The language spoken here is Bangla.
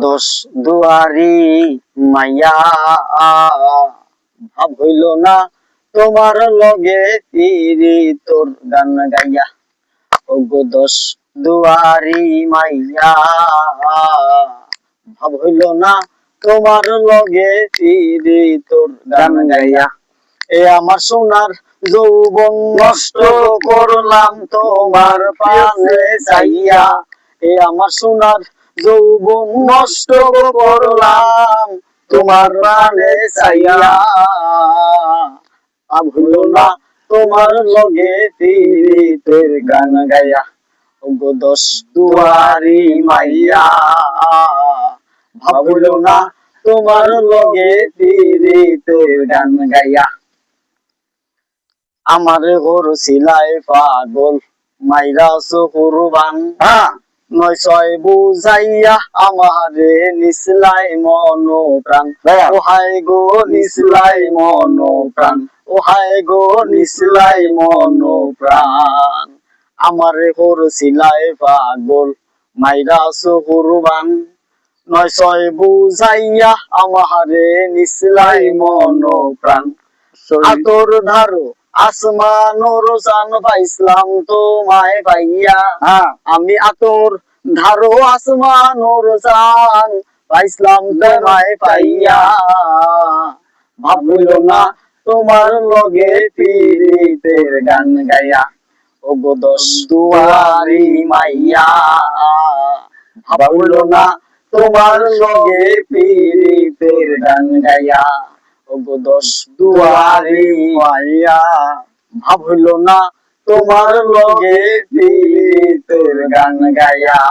দোষ দুয়ারি মাইয়া ভাব হইল না তোমার লগে তিরি তোর গান গাইয়া। ওগো দোষ দুয়ারি মাইয়া ভাব হইল না তোমার লগে তিরি তোর গান গাইয়া। এ আমার সোনার যৌবন নষ্ট করলাম তোমার পানে চাইয়া। এ আমার সোনার যৌবন নষ্ট করলাম তোমার প্রাণে চাইয়া। ভুল না তোমার লগে তিরিতের গান গাইয়া। ওগো দোষ দুয়ারি মাইয়া ভাবল না তোমার লগে তিরিতের গান গাইয়া। আমার ঘর সিলাই পাগল মাইরা সুকুরবান নয় ছয় বুঝাইয়া আমারে নিসলাই মন প্রাণ। ওহাই গো নিসলাই মন প্রাণ, ওহাই গো নিসলাই মন প্রাণ। আমার ঘর সিলাই পাগল মাইরা সুকুরবান নয় ছয় বুঝাইয়া আমারে নিসলাই মন প্রাণ। আতর ধারো আসমানোর চান পাইছিলাম তোমায় পাইয়া। আমি আতর ধারো আসমানোর চান পাইছিলাম তোমায় পাইয়া। ভাবল না তোমার লগে তিরিতের গান গাইয়া। ওগো দোষ দুয়ারি মাইয়া ভাবল না তোমার লগে তিরিতের গান গাইয়া। ওগো দোষ দুয়ারি মাইয়া ভাবল না তোমার লগে তিরিতের গান গাইয়া।